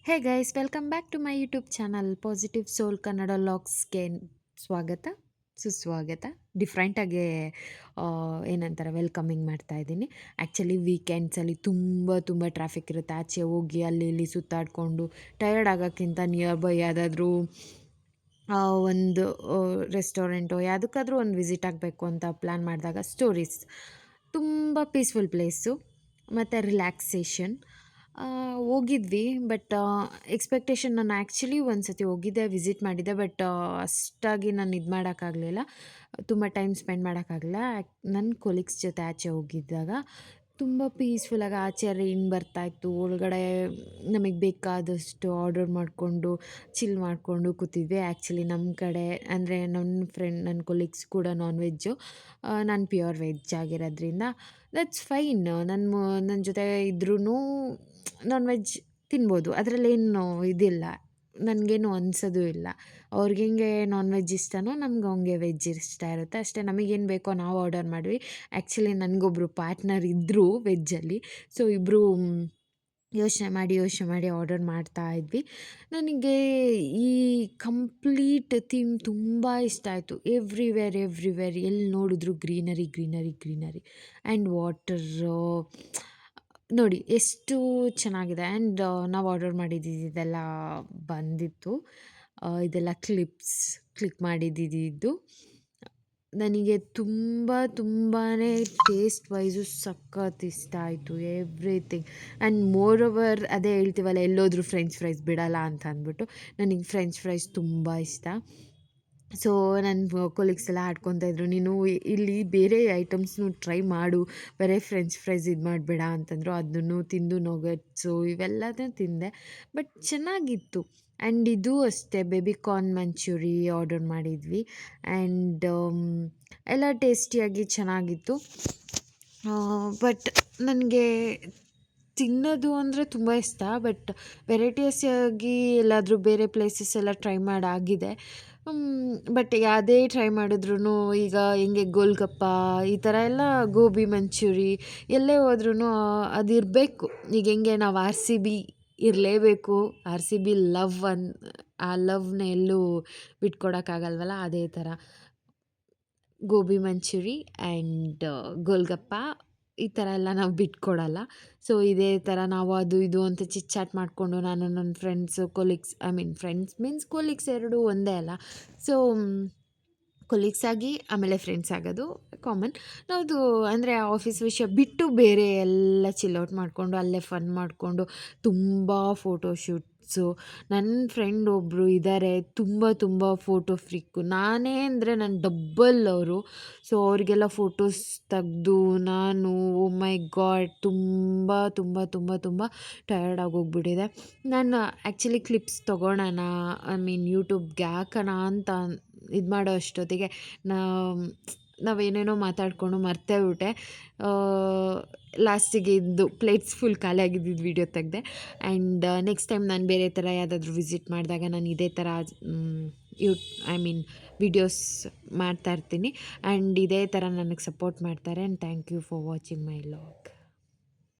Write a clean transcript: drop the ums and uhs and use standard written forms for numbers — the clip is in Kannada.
Hey guys welcome back to my YouTube channel positive soul Kannada ಲಾಗ್ಸ್ಗೆ ಸ್ವಾಗತ ಸುಸ್ವಾಗತ ಡಿಫ್ರೆಂಟಾಗಿ ಏನಂತಾರೆ ವೆಲ್ಕಮಿಂಗ್ ಮಾಡ್ತಾ ಇದ್ದೀನಿ. ಆ್ಯಕ್ಚುಲಿ ವೀಕೆಂಡ್ಸಲ್ಲಿ ತುಂಬ ಟ್ರಾಫಿಕ್ ಇರುತ್ತೆ. ಆಚೆ ಹೋಗಿ ಅಲ್ಲಿ ಇಲ್ಲಿ ಸುತ್ತಾಡಿಕೊಂಡು ಟಯರ್ಡ್ ಆಗೋಕ್ಕಿಂತ ನಿಯರ್ ಬೈ ಯಾವುದಾದ್ರೂ ಒಂದು ರೆಸ್ಟೋರೆಂಟು ಯಾವುದಕ್ಕಾದ್ರೂ ಒಂದು ವಿಸಿಟ್ ಆಗಬೇಕು ಅಂತ ಪ್ಲ್ಯಾನ್ ಮಾಡಿದಾಗ ಸ್ಟೋರೀಸ್ ತುಂಬ ಪೀಸ್ಫುಲ್ ಪ್ಲೇಸು ಮತ್ತು ರಿಲ್ಯಾಕ್ಸೇಷನ್ ಹೋಗಿದ್ವಿ. ಬಟ್ ಎಕ್ಸ್ಪೆಕ್ಟೇಷನ್ ನಾನು ಆ್ಯಕ್ಚುಲಿ ಒಂದು ಸತಿ ಹೋಗಿದ್ದೆ, ವಿಸಿಟ್ ಮಾಡಿದ್ದೆ. ಬಟ್ ಅಷ್ಟಾಗಿ ನಾನು ಇದು ಮಾಡೋಕ್ಕಾಗಲಿಲ್ಲ, ತುಂಬ ಟೈಮ್ ಸ್ಪೆಂಡ್ ಮಾಡೋಕ್ಕಾಗಲಿಲ್ಲ. ನನ್ನ ಕೊಲೀಗ್ಸ್ ಜೊತೆ ಆಚೆ ಹೋಗಿದ್ದಾಗ ತುಂಬ ಪೀಸ್ಫುಲ್ಲಾಗಿ ಆಚೆ ರೈನ್ ಬರ್ತಾಯಿತ್ತು. ಒಳಗಡೆ ನಮಗೆ ಬೇಕಾದಷ್ಟು ಆರ್ಡರ್ ಮಾಡಿಕೊಂಡು ಚಿಲ್ ಮಾಡಿಕೊಂಡು ಕೂತಿದ್ವಿ. ಆ್ಯಕ್ಚುಲಿ ನಮ್ಮ ಕಡೆ ಅಂದರೆ ನನ್ನ ಕೊಲೀಗ್ಸ್ ಕೂಡ ನಾನ್ ವೆಜ್ಜು, ನಾನು ಪ್ಯೂರ್ ವೆಜ್ ಆಗಿರೋದ್ರಿಂದ ದಟ್ಸ್ ಫೈನ್. ನನ್ನ ಜೊತೆ ಇದ್ರೂ ನಾನ್ ವೆಜ್ ತಿನ್ಬೋದು, ಅದರಲ್ಲೇನು ಇದಿಲ್ಲ, ನನಗೇನು ಅನ್ಸೋದು ಇಲ್ಲ. ಅವ್ರಿಗೆ ಹೆಂಗೆ ನಾನ್ ವೆಜ್ ಇಷ್ಟನೋ ನಮ್ಗೆ ಹಂಗೆ ವೆಜ್ ಇಷ್ಟ ಇರುತ್ತೆ ಅಷ್ಟೇ. ನಮಗೇನು ಬೇಕೋ ನಾವು ಆರ್ಡರ್ ಮಾಡಿದ್ವಿ. ಆ್ಯಕ್ಚುಲಿ ನನಗೊಬ್ಬರು ಪಾರ್ಟ್ನರ್ ಇದ್ದರು ವೆಜ್ಜಲ್ಲಿ. ಸೊ ಇಬ್ಬರು ಯೋಚನೆ ಮಾಡಿ ಆರ್ಡರ್ ಮಾಡ್ತಾ ಇದ್ವಿ. ನನಗೆ ಈ ಕಂಪ್ಲೀಟ್ ಥೀಮ್ ತುಂಬ ಇಷ್ಟ ಆಯಿತು. ಎವ್ರಿವೇರ್ ಎಲ್ಲಿ ನೋಡಿದ್ರು ಗ್ರೀನರಿ ಆ್ಯಂಡ್ ವಾಟರು ನೋಡಿ ಎಷ್ಟು ಚೆನ್ನಾಗಿದೆ. ಆ್ಯಂಡ್ ನಾವು ಆರ್ಡರ್ ಮಾಡಿದ್ದಿದ್ದೆಲ್ಲ ಬಂದಿತ್ತು. ಇದೆಲ್ಲ ಕ್ಲಿಕ್ ಮಾಡಿದ್ದಿದ್ದು ನನಗೆ ತುಂಬಾ ಟೇಸ್ಟ್ ವೈಸು ಸಖತ್ ಇಷ್ಟ ಆಯಿತು ಎವ್ರಿಥಿಂಗ್. ಆ್ಯಂಡ್ ಮೋರ್ ಓವರ್ ಅದೇ ಹೇಳ್ತೀವಲ್ಲ, ಎಲ್ಲೋದ್ರೂ ಫ್ರೆಂಚ್ ಫ್ರೈಸ್ ಬಿಡಲ್ಲ ಅಂತ ಅಂದ್ಬಿಟ್ಟು ನನಗೆ ಫ್ರೆಂಚ್ ಫ್ರೈಸ್ ತುಂಬ ಇಷ್ಟ. ಸೊ ನನ್ನ ಕೊಲೀಗ್ಸ್ ಎಲ್ಲ ಆಡ್ಕೊತಾ ಇದ್ರು, ನೀನು ಇಲ್ಲಿ ಬೇರೆ ಐಟಮ್ಸ್ನು ಟ್ರೈ ಮಾಡು, ಬರೀ ಫ್ರೆಂಚ್ ಫ್ರೈಸ್ ಇದು ಮಾಡಬೇಡ ಅಂತಂದರು. ಅದನ್ನು ತಿಂದು ನೊಗಟ್ಸು ಇವೆಲ್ಲನೂ ತಿಂದೆ, ಬಟ್ ಚೆನ್ನಾಗಿತ್ತು. ಆ್ಯಂಡ್ ಇದು ಅಷ್ಟೇ, ಬೇಬಿ ಕಾರ್ನ್ ಮಂಚೂರಿ ಆರ್ಡರ್ ಮಾಡಿದ್ವಿ. ಆ್ಯಂಡ್ ಎಲ್ಲ ಟೇಸ್ಟಿಯಾಗಿ ಚೆನ್ನಾಗಿತ್ತು. ಬಟ್ ನನಗೆ ತಿನ್ನೋದು ಅಂದರೆ ತುಂಬ ಇಷ್ಟ. ಬಟ್ ವೆರೈಟಿಯಾಗಿ ಎಲ್ಲಾದರೂ ಬೇರೆ ಪ್ಲೇಸಸ್ ಎಲ್ಲ ಟ್ರೈ ಮಾಡಾಗಿದೆ. ಬಟ್ ಯಾವುದೇ ಟ್ರೈ ಮಾಡಿದ್ರೂ ಈಗ ಹೆಂಗೆ ಗೋಲ್ಗಪ್ಪ ಈ ಥರ ಎಲ್ಲ ಗೋಬಿ ಮಂಚೂರಿ ಎಲ್ಲೇ ಹೋದ್ರೂ ಅದಿರಬೇಕು. ಈಗ ಹೆಂಗೆ ನಾವು RCB ಇರಲೇಬೇಕು, RCB ಲವ್ ಆ ಲವ್ನ ಎಲ್ಲೂ ಬಿಟ್ಕೊಡೋಕ್ಕಾಗಲ್ವಲ್ಲ, ಅದೇ ಥರ ಗೋಬಿ ಮಂಚೂರಿ ಆ್ಯಂಡ್ ಗೋಲ್ಗಪ್ಪ ಈ ಥರ ಎಲ್ಲ ನಾವು ಬಿಟ್ಕೊಡಲ್ಲ. ಸೊ ಇದೇ ಥರ ನಾವು ಅದು ಇದು ಅಂತ ಚಿಟ್ ಮಾಡಿಕೊಂಡು ನಾನು ನನ್ನ ಕೊಲೀಗ್ಸ್ ಫ್ರೆಂಡ್ಸ್ ಮೀನ್ಸ್ ಕೊಲೀಗ್ಸ್ ಎರಡೂ ಒಂದೇ ಅಲ್ಲ. ಸೊ ಕೊಲೀಗ್ಸ್ ಆಗಿ ಆಮೇಲೆ ಫ್ರೆಂಡ್ಸ್ ಆಗೋದು ಕಾಮನ್. ನಾವುದು ಅಂದರೆ ಆಫೀಸ್ ವಿಷಯ ಬಿಟ್ಟು ಬೇರೆ ಎಲ್ಲ ಚಿಲ್ಔಟ್ ಮಾಡಿಕೊಂಡು ಅಲ್ಲೇ ಫನ್ ಮಾಡಿಕೊಂಡು ತುಂಬ ಫೋಟೋಶೂಟ್ಸು. ನನ್ನ ಫ್ರೆಂಡ್ ಒಬ್ಬರು ಇದ್ದಾರೆ, ತುಂಬ ಫೋಟೋ ಫ್ರೀಕು. ನಾನೇ ಅಂದರೆ ನನ್ನ ಡಬ್ಬಲ್ ಅವರು. ಸೊ ಅವ್ರಿಗೆಲ್ಲ ಫೋಟೋಸ್ ತೆಗ್ದು ನಾನು ಓ ಮೈ ಗಾಡ್ ತುಂಬ ಟಯರ್ಡ್ ಆಗೋಗ್ಬಿಟ್ಟಿದೆ. ನಾನು ಆ್ಯಕ್ಚುಲಿ ಕ್ಲಿಪ್ಸ್ ತೊಗೊಳೋಣ, ಯೂಟ್ಯೂಬ್ಗೆ ಹಾಕೋಣ ಅಂತ ಇದು ಮಾಡೋ ಅಷ್ಟೊತ್ತಿಗೆ ನಾವೇನೇನೋ ಮಾತಾಡಿಕೊಂಡು ಮರ್ತೇ ಬಿಟ್ಟೆ. ಲಾಸ್ಟಿಗೆ ಇದು ಪ್ಲೇಟ್ಸ್ ಫುಲ್ ಖಾಲಿ ಆಗಿದ್ದಿದ್ದು ವೀಡಿಯೋ ತೆಗೆದೆ. ಆ್ಯಂಡ್ ನೆಕ್ಸ್ಟ್ ಟೈಮ್ ನಾನು ಬೇರೆ ಥರ ಯಾವುದಾದ್ರೂ ವಿಸಿಟ್ ಮಾಡಿದಾಗ ನಾನು ಇದೇ ಥರ ವೀಡಿಯೋಸ್ ಮಾಡ್ತಾಯಿರ್ತೀನಿ. ಆ್ಯಂಡ್ ಇದೇ ಥರ ನನಗೆ ಸಪೋರ್ಟ್ ಮಾಡ್ತಾರೆ. And thank you for watching my vlog.